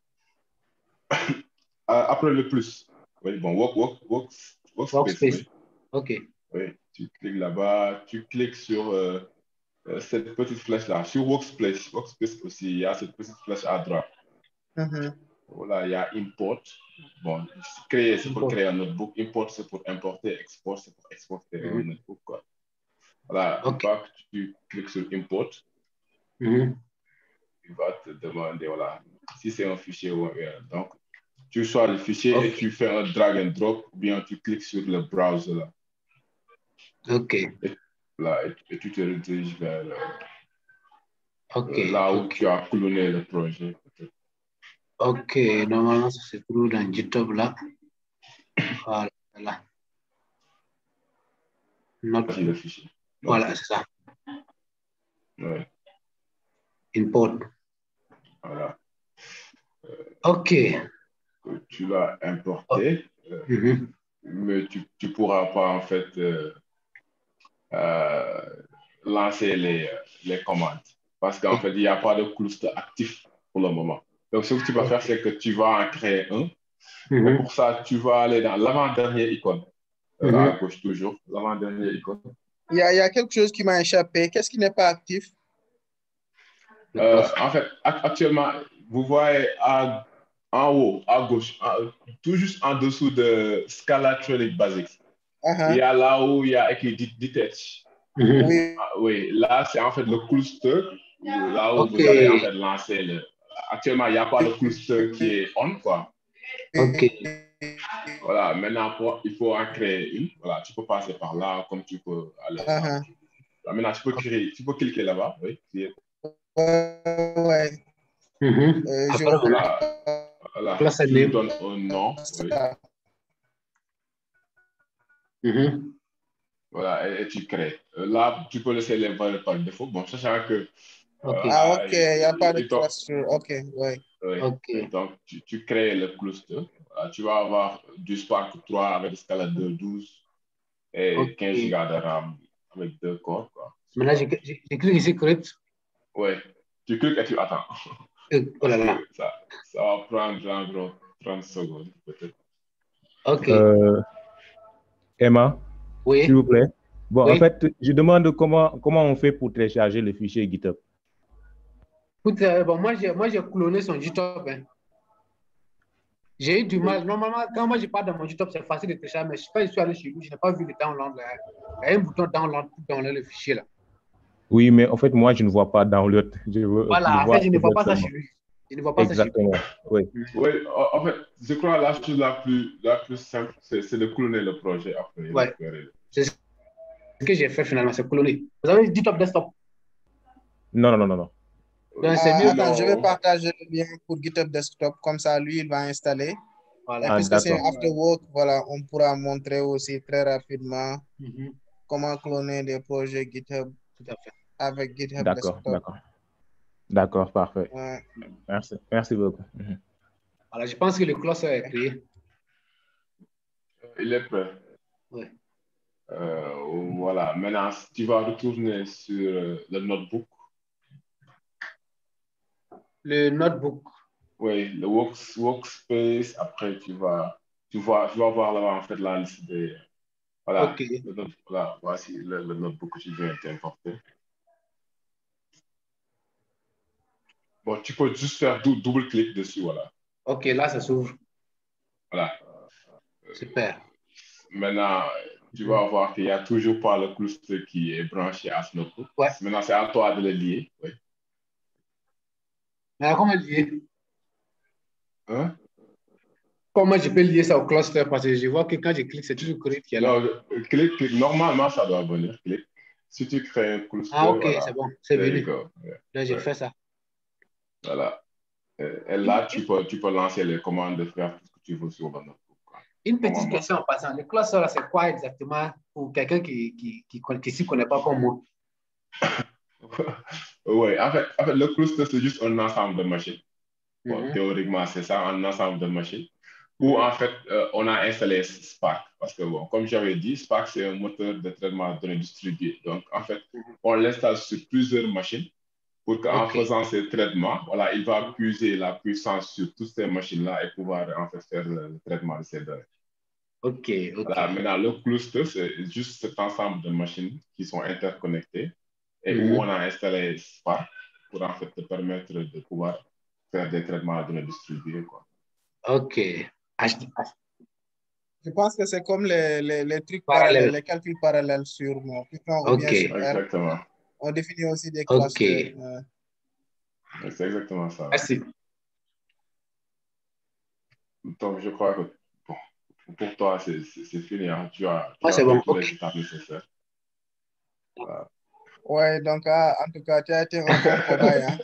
Après le plus. Oui, bon, Workspace. Oui. OK. Oui, tu cliques là-bas, tu cliques sur cette petite flèche là. Sur Workspace aussi, il y a cette petite flèche à droite. Voilà, il y a Import. Bon, créer, c'est pour créer un notebook. Import, c'est pour importer. Export, c'est pour exporter un notebook, quoi. Voilà, une fois que tu cliques sur Import, il va te demander, voilà, si c'est un fichier ou un URL. Donc, tu choisis le fichier et tu fais un drag and drop, ou bien tu cliques sur le browser là. OK. Et tu te rediriges vers là où tu as cloné le projet. OK, normalement, ça se trouve dans GitHub là. Voilà. Le fichier. Voilà, c'est ça. Ouais. Import. Voilà. OK. Tu l'as importé, mais tu ne pourras pas en fait lancer les commandes parce qu'en fait, il n'y a pas de cluster actif pour le moment. Donc, ce que tu vas faire, c'est que tu vas en créer un. Et pour ça, tu vas aller dans l'avant-dernière icône. À gauche toujours, l'avant-dernière icône. Il y a quelque chose qui m'a échappé. Qu'est-ce qui n'est pas actif? En fait, actuellement, vous voyez en haut, à gauche, tout juste en dessous de Scalatronic Basics. Il y a là où il y a écrit Detach. Oui, là, c'est en fait le cluster. Là où vous allez en fait lancer le. Actuellement, il n'y a pas de cluster qui est on, quoi. OK. Voilà, maintenant, il faut en créer une. Voilà, tu peux passer par là, comme tu peux aller. Là, maintenant, tu peux cliquer là-bas. Oui. Ouais. Voilà, tu lui donnes un nom. Oui. Voilà, et tu crées. Là, tu peux laisser les valeurs par défaut. Bon, sachant que. OK, il n'y a pas de cluster. OK, oui. Oui. Donc, tu crées le cluster. Voilà, tu vas avoir du Spark 3 avec Scala 2.12 et 15 Go de RAM avec 2 corps. Quoi. Maintenant, j'ai cliqué ici, correct? Oui, tu cliques et tu attends. Oh là là. Ça va prendre environ 30 secondes, peut-être. OK. Emma, oui. S'il vous plaît. Bon, Oui. en fait, je demande comment on fait pour télécharger le fichier GitHub. Bon, moi, j'ai cloné son GitHub. Hein. J'ai eu du mal. Normalement, quand moi je pars dans mon GitHub, c'est facile de télécharger, mais je suis allé chez lui, je n'ai pas vu le download. Là. Il y a un bouton download pour downloader le fichier là. Oui, mais en fait, moi, je ne vois pas download. Voilà, en fait, je ne vois pas ça chez lui. Je ne vois pas Exactement. ça chez lui. Oui, en fait, je crois que la chose la plus simple, c'est de cloner le projet après. Ouais. C'est ce que j'ai fait finalement, c'est cloner. Vous avez GitHub Desktop? Non. Donc, c'est mieux. Attends, je vais partager le lien pour GitHub Desktop, comme ça, lui, il va installer. Voilà. Et puisque c'est After Work, voilà, on pourra montrer aussi très rapidement comment cloner des projets GitHub avec GitHub Desktop. D'accord, parfait. Ouais. Merci beaucoup. Voilà, je pense que le cluster est créé. Il est prêt. Oui. Voilà, maintenant, tu vas retourner sur le notebook. Le notebook. Oui, le workspace. Après, tu vas voir là-bas en fait la liste des. Voilà. OK. Voilà, voici le notebook que tu viens d'importer. Bon, tu peux juste faire double-clic dessus, voilà. OK, là, ça s'ouvre. Voilà. Super. Maintenant, tu vas voir qu'il n'y a toujours pas le cluster qui est branché à ce notebook. Ouais. Maintenant, c'est à toi de le lier. Oui. Mais comment lier? Hein? Comment je peux lier ça au cluster? Parce que je vois que quand je clique, c'est toujours correct qui est là. Non, clique. Normalement, ça doit venir. Clique. Si tu crées un cluster, OK, voilà. c'est bon. C'est venu. Yeah. Là, j'ai fait ça. Voilà. Et là, tu peux lancer les commandes de faire tout ce que tu veux sur le notebook. Une petite question en passant. Le cluster, c'est quoi exactement pour quelqu'un qui ne s'y connaît pas comme moi? Ouais, en fait, le cluster, c'est juste un ensemble de machines. Bon, Mhm. théoriquement, c'est ça, un ensemble de machines. Où, en fait, on a installé Spark. Parce que, bon, comme j'avais dit, Spark, c'est un moteur de traitement de données distribué. Donc, en fait, on l'installe sur plusieurs machines pour qu'en Ok, faisant ces traitements, voilà, il va puiser la puissance sur toutes ces machines-là et pouvoir, en fait, faire le traitement de ces données. ok, ok. Voilà, maintenant, le cluster, c'est juste cet ensemble de machines qui sont interconnectées et où on Mhm. a installé Spark pour en fait te permettre de pouvoir faire des traitements de données distribués, quoi. Ok. Je pense que c'est comme les trucs parallèles, Parallèle. les calculs parallèles sur Python ou bien Ok, sur R. Exactement. On définit aussi des ok. clusters. C'est exactement ça. Ouais. Merci. Donc, je crois que bon, pour toi, c'est fini. Hein. Moi, Tu as c'est fait bon. tous Ok. les étapes nécessaires. Voilà. Ouais, donc en tout cas, tu as été un bon cobaye. Hein.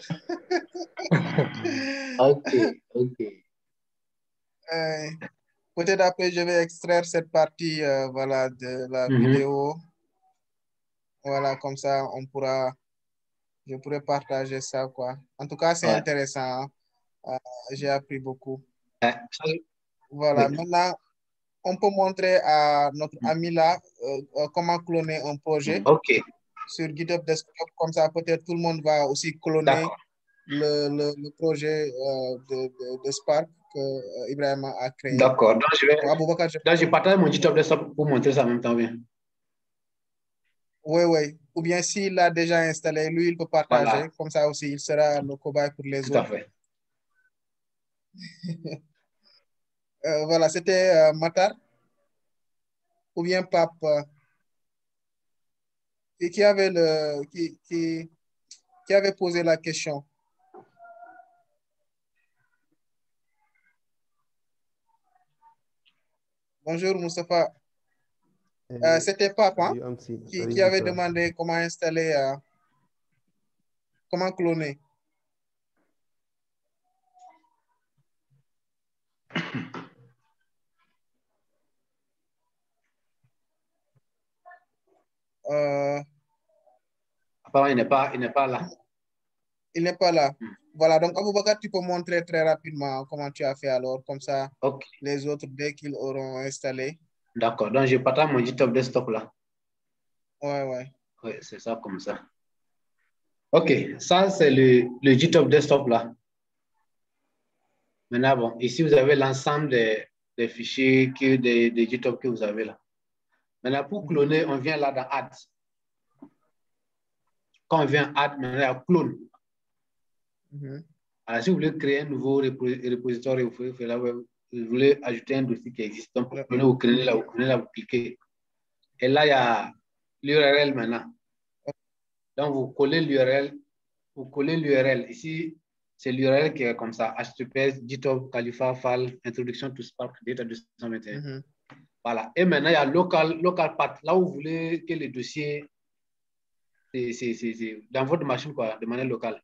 Ok, ok. Euh, Peut-être après, je vais extraire cette partie voilà, de la Mhm. vidéo. Voilà, comme ça, je pourrais partager ça, quoi. En tout cas, c'est Ouais. intéressant. Hein. J'ai appris beaucoup. Ça, Voilà, oui. maintenant, on peut montrer à notre ami là comment cloner un projet Ok, sur GitHub Desktop. Comme ça, peut-être tout le monde va aussi cloner d'accord. le projet de Spark que Ibrahim a créé. D'accord. Bon, Aboubakar, Donc, je partage mon GitHub desktop pour montrer ça en même temps. Oui. oui, oui. Ou bien s'il l'a déjà installé, lui, il peut Voilà, partager. Comme ça aussi, il sera le cobaye pour les tout à autres. fait. Voilà, c'était Matar ou bien Pape qui avait qui avait posé la question. Bonjour, Moustapha. C'était Pape hein, Salut Amsi, qui salut avait Victor. demandé comment installer, comment cloner. Euh, Apparemment, il n'est pas là. il n'est pas là. Hmm. Voilà, donc Aboubakar, tu peux montrer très rapidement comment tu as fait alors, comme ça, Ok, les autres, dès qu'ils auront installé. d'accord. Donc, je partage mon GitHub desktop là. Ouais, ouais. Oui, c'est ça comme ça. Ok, ça, c'est le GitHub desktop là. Maintenant, bon, ici, vous avez l'ensemble des fichiers des GitHub que vous avez là. Maintenant, pour cloner, on vient là dans Add. Quand on vient Add, maintenant, il y a Clone. Alors, si vous voulez créer un nouveau repository, vous voulez ajouter un dossier qui existe. Donc, pour cloner, vous créez là, vous cliquez. Et là, il y a l'URL maintenant. Donc, vous collez l'URL. Ici, c'est l'URL qui est comme ça. HTTPS, GitHub, Khalifa, File, Introduction to Spark, Data 221. Voilà. Et maintenant, il y a local path. Là où vous voulez que le dossier, c'est dans votre machine, quoi, de manière locale.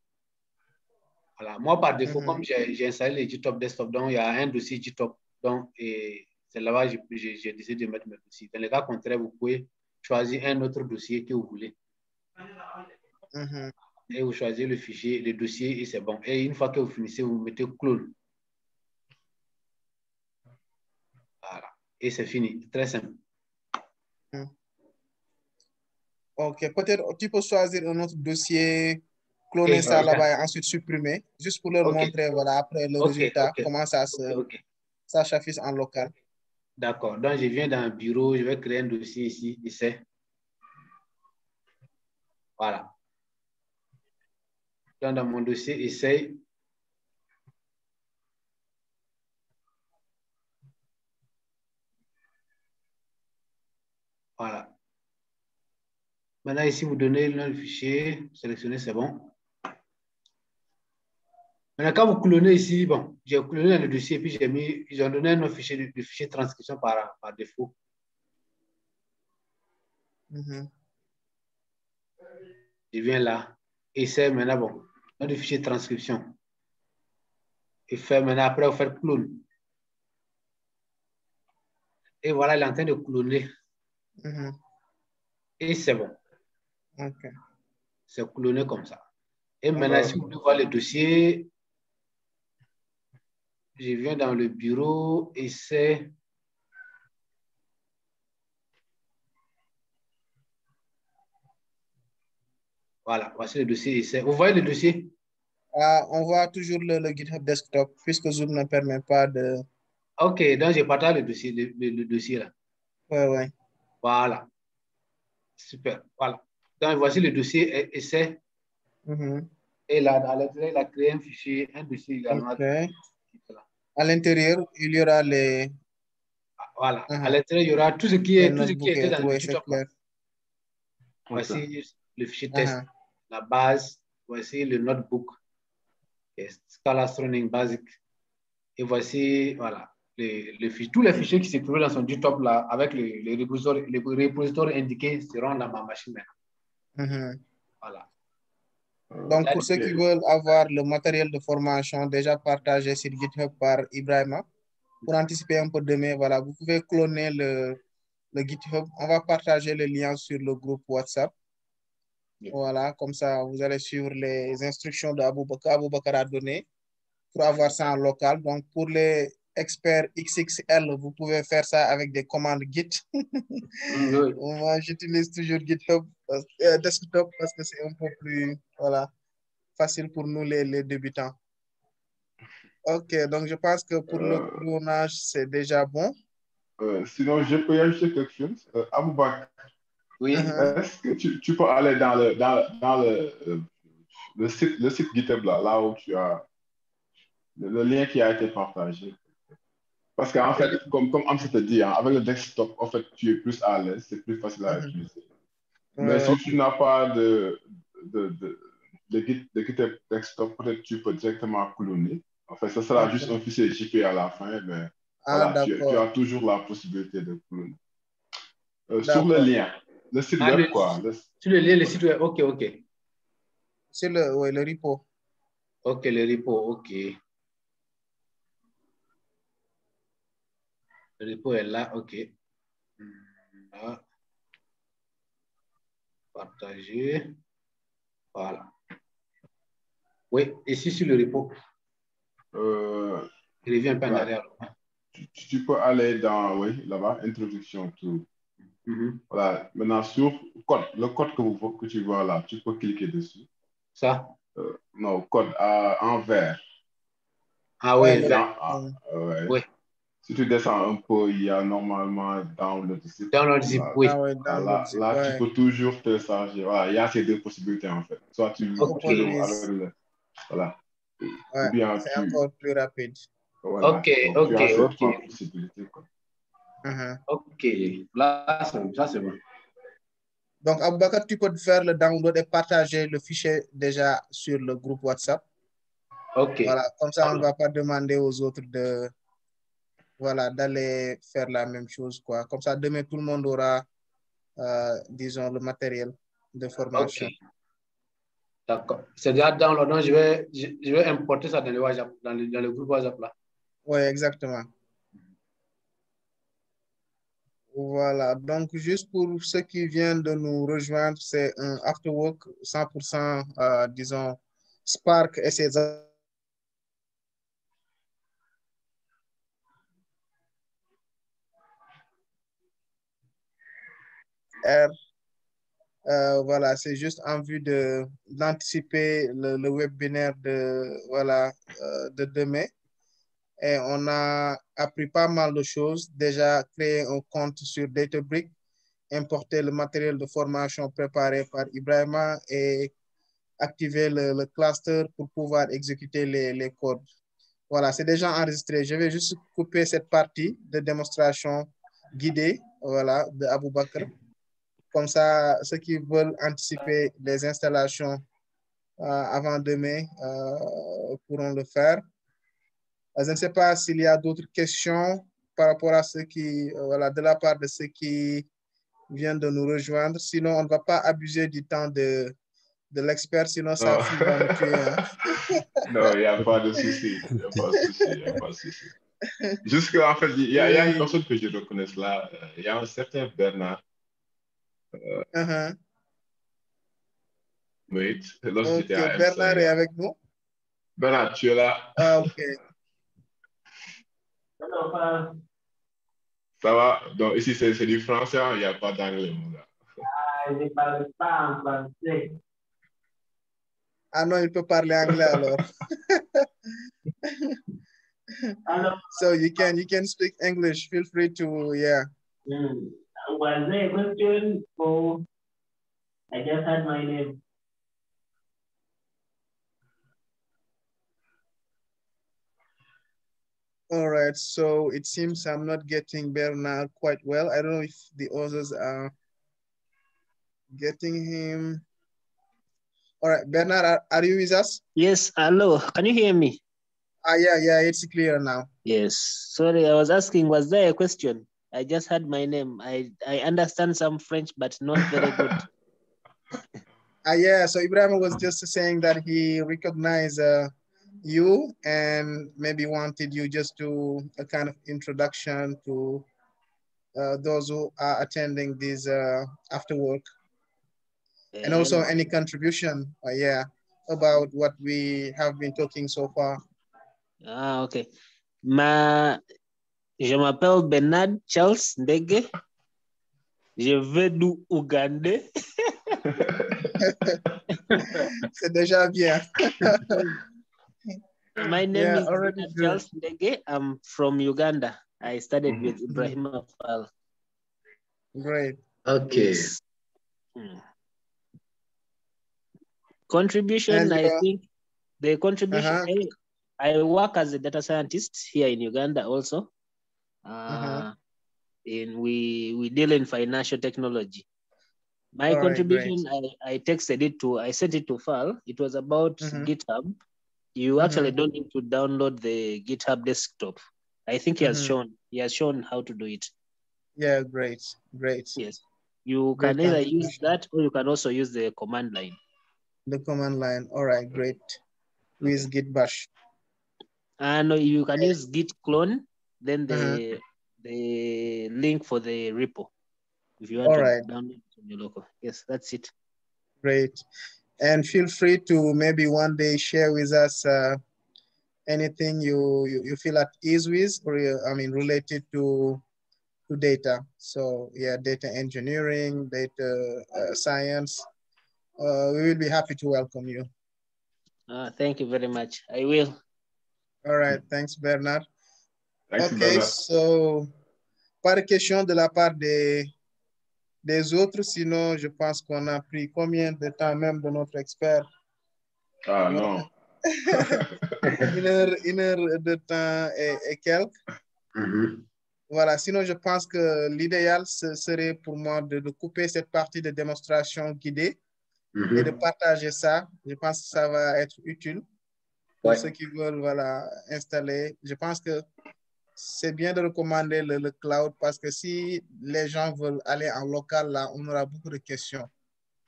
Voilà. Moi, par défaut, comme j'ai installé le GitHub Desktop, donc il y a un dossier GitHub. Donc, c'est là-bas que j'ai décidé de mettre mes dossiers. Dans le cas contraire, vous pouvez choisir un autre dossier que vous voulez. Et vous choisissez le fichier, le dossier, et c'est bon. Et une fois que vous finissez, vous mettez clone. Voilà. Et c'est fini. Très simple. Ok, peut-être tu peux choisir un autre dossier, cloner ça là-bas et ensuite supprimer, juste pour leur montrer, voilà, après le résultat, comment ça s'affiche en local. D'accord. Donc, je viens dans un bureau, je vais créer un dossier ici, essai. Voilà. Donc, dans mon dossier essai, voilà. Maintenant, ici, vous donnez le nom du fichier, sélectionnez, c'est bon. Maintenant, quand vous clonez ici, bon, j'ai cloné dans le dossier, puis ils ont donné un autre fichier, le fichier transcription par défaut. Je viens là, essai, maintenant, bon, dans le fichier transcription. Et faire maintenant, après, vous faites clone. Et voilà, il est en train de cloner. Et c'est bon. Ok. C'est cloné comme ça. Et maintenant, si vous voulez voir le dossier, je viens dans le bureau et c'est... Voilà, voici le dossier essai. Vous voyez le dossier? On voit toujours le GitHub Desktop, puisque Zoom ne permet pas de... OK, donc je partage le dossier, le dossier là. Ouais. Voilà. Super. Voilà. Donc, voici le dossier essai. Et là, à l'intérieur, il a créé un fichier, un dossier également. Okay. À l'intérieur, il y aura les... Voilà. À l'intérieur, il y aura tout ce qui était dans le GitHub. Voici le fichier test, la base. Voici le notebook. Scala Learning Basic. Et voici, voilà, tous les fichiers qui se trouvent dans son GitHub là, avec les repositoires indiqués seront dans ma machine maintenant. Voilà. Donc, pour ceux qui veulent avoir le matériel de formation déjà partagé sur GitHub par Ibrahima, pour anticiper un peu demain, voilà, vous pouvez cloner le GitHub. On va partager le lien sur le groupe WhatsApp. Voilà, comme ça, vous allez suivre les instructions d'Aboubacar a donné pour avoir ça en local. Donc, pour les experts XXL, vous pouvez faire ça avec des commandes Git. Moi, j'utilise toujours GitHub Desktop parce que c'est un peu plus facile pour nous, les débutants. OK, donc je pense que pour le clonage, c'est déjà bon. Sinon, je peux y ajouter quelque chose. Aboubacar, oui. Est-ce que tu peux aller dans le site GitHub là où tu as le lien qui a été partagé? Parce qu'en fait, comme Amsa te dit, avec le desktop, en fait, tu es plus à l'aise, c'est plus facile à utiliser. Mais si tu n'as pas de GitHub desktop, peut-être tu peux directement cloner. En fait, ça sera juste un fichier JP à la fin, mais voilà, tu as toujours la possibilité de cloner. Sur le lien, le site web, quoi. Sur le lien, le site web, OK. C'est le repo. OK, le repo, OK. Le repo est là, OK. Là. Partager. Voilà. Oui, ici sur le repo. Je reviens un peu en arrière. Tu peux aller dans, là-bas, introduction to. Voilà, maintenant sur le code que tu vois là, tu peux cliquer dessus. Ça? Non, code en vert. Ah oui, oui. Si tu descends un peu, il y a normalement download zip. Download zip, oui. Là, tu peux toujours télécharger. Voilà, il y a ces deux possibilités en fait. Soit tu le avec le. Voilà. Ou bien c'est encore plus rapide. Voilà. OK. Tu as ces trois possibilités. Quoi. OK. Là, ça c'est bon. Donc, Aboubacar, tu peux faire le download et partager le fichier déjà sur le groupe WhatsApp. OK. Voilà, comme ça, on ne va pas demander aux autres d'aller faire la même chose, quoi. Comme ça, demain, tout le monde aura, disons, le matériel de formation. OK. D'accord. C'est déjà download, donc je vais importer ça dans le WhatsApp, dans le groupe WhatsApp là. Oui, exactement. Voilà, donc juste pour ceux qui viennent de nous rejoindre, c'est un afterwork 100%, disons, Spark et ses voilà, c'est juste en vue d'anticiper le webinaire de demain. Et on a appris pas mal de choses. Déjà, créer un compte sur Databricks, importer le matériel de formation préparé par Ibrahima et activer le cluster pour pouvoir exécuter les codes. Voilà, c'est déjà enregistré. Je vais juste couper cette partie de démonstration guidée, voilà, de Aboubacar. Comme ça, ceux qui veulent anticiper les installations avant demain pourront le faire. Je ne sais pas s'il y a d'autres questions par rapport à ceux qui, de la part de ceux qui viennent de nous rejoindre. Sinon, on ne va pas abuser du temps de l'expert, sinon ça va nous tuer. Hein? Non, il n'y a pas de souci. Il n'y a pas de souci. Juste qu'en fait, il y a une personne que je reconnais là. Il y a un certain Bernard. Wait, lorsque j'étais à Bernard est avec nous. Bernard, tu es là? Ah, ok. Ça va? Donc, ici, c'est du français, il n'y a pas d'anglais. Je ne parle pas en français. Ah non, il peut parler anglais alors. So you can speak English. Feel free to, yeah. Was there a question or I just had my name? All right, so it seems I'm not getting Bernard quite well. I don't know if the others are getting him. All right, Bernard, are you with us? Yes, hello. Can you hear me? Yeah, it's clear now. Yes. Sorry, I was asking, was there a question? I just had my name. I understand some French, but not very good. Yeah, so Ibrahim was just saying that he recognized you and maybe wanted you just to a kind of introduction to those who are attending this after work. And also any contribution, about what we have been talking so far. Ah, ok. Je m'appelle Bernard Charles Ndege. Je vais du Ouganda. C'est déjà bien. My name is Bernard Charles Ndege. I'm from Uganda. I studied with Ibrahim Afal. Great. Okay. Yes. Contribution, I think the contribution, I work as a data scientist here in Uganda also. And we deal in financial technology. My contribution, I sent it to Fal. It was about GitHub. You actually don't need to download the GitHub desktop. I think he has shown how to do it. Yeah, great. Yes. You can either use that or you can also use the command line. The command line. All right, great. With Git bash. And you can use Git clone, then the link for the repo. If you want to download it from your local. Yes, that's it. Great. And feel free to maybe one day share with us anything you feel at ease with, or related to data. So yeah, data engineering, data science. We will be happy to welcome you. Thank you very much. I will. All right. Thanks, Bernard. Thanks, OK, Bernard. so pas de question de la part des autres. Sinon, je pense qu'on a pris combien de temps même de notre expert? Ah non. une heure de temps et quelques. Voilà, sinon je pense que l'idéal serait pour moi de couper cette partie de démonstration guidée et de partager ça. Je pense que ça va être utile pour ceux qui veulent installer. Je pense que c'est bien de recommander le cloud parce que si les gens veulent aller en local, là, on aura beaucoup de questions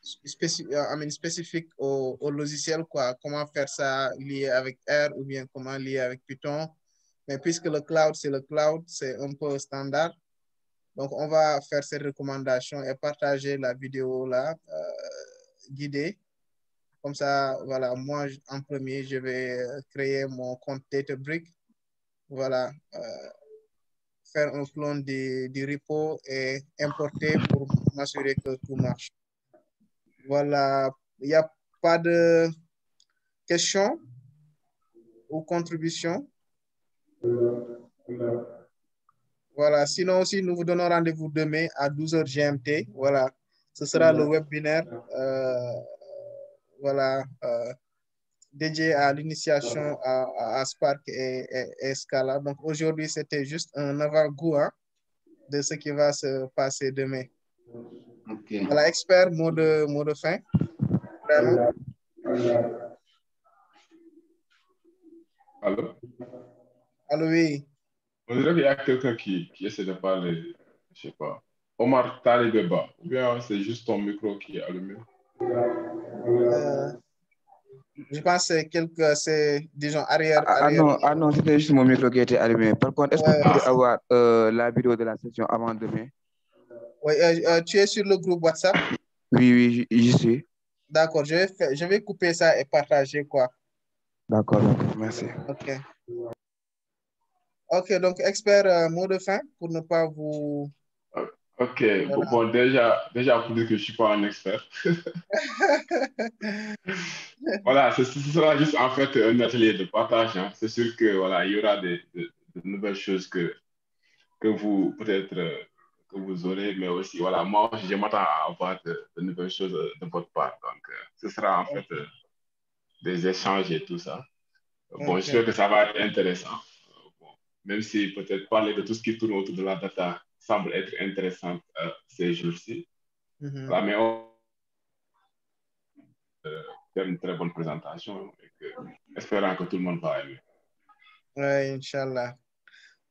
spécifiques au logiciel, quoi. Comment faire ça lié avec R ou bien comment lié avec Python. Mais puisque le cloud, c'est un peu standard. Donc, on va faire ces recommandations et partager la vidéo là, guidée. Comme ça, voilà, moi, en premier, je vais créer mon compte Databricks. Voilà, faire un clone du repo et importer pour m'assurer que tout marche. Voilà, il n'y a pas de questions ou contributions? Voilà, sinon aussi, nous vous donnons rendez-vous demain à 12h GMT. Voilà, ce sera le webinaire dédié à l'initiation à Spark et Scala. Donc aujourd'hui, c'était juste un avant-goût de ce qui va se passer demain. Okay. Voilà, expert, mot de fin. Vraiment. Allô? Allô, oui. On dirait qu'il y a quelqu'un qui essaie de parler, je ne sais pas. Omar Talibeba, ou bien c'est juste ton micro qui est allumé? Je pense que c'est, disons, arrière. Ah non, c'était juste mon micro qui était allumé. Par contre, est-ce que vous pouvez avoir la vidéo de la session avant demain? Oui, tu es sur le groupe WhatsApp? Oui, j'y suis. D'accord, je vais couper ça et partager quoi. D'accord, merci. Ok. Ok, donc expert, mot de fin pour ne pas vous... Ok, voilà. Bon, déjà pour dire que je ne suis pas un expert. Voilà, ce sera juste en fait un atelier de partage. Hein. C'est sûr que voilà, il y aura de nouvelles choses que vous peut-être que vous aurez, mais aussi voilà, moi je m'attends à avoir de nouvelles choses de votre part. Donc, ce sera en fait des échanges et tout ça. Bon, j'espère que ça va être intéressant. Bon, même si peut-être parler de tout ce qui tourne autour de la data semble être intéressant ces jours-ci. Voilà, mais on faire une très bonne présentation et espérant que tout le monde va aimer. Oui, Inch'Allah.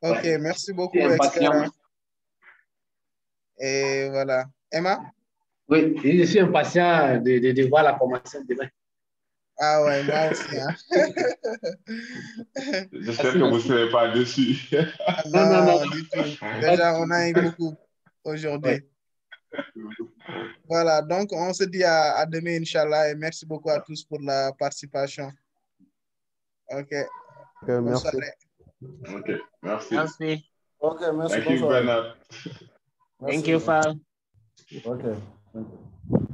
Ok, merci beaucoup, expert. Et voilà. Emma? Oui, je suis impatient de voir la formation demain. Ah ouais, moi aussi. Hein? J'espère que vous ne serez pas déçus. Non, du tout. Déjà, on a eu beaucoup aujourd'hui. Voilà, donc on se dit à demain, Inch'Allah, et merci beaucoup à tous pour la participation. Ok. Bonne Merci. soirée. Ok, merci. Merci. Ok, merci. Thank you, Bernard. Thank you, Fal. Ok, thank you.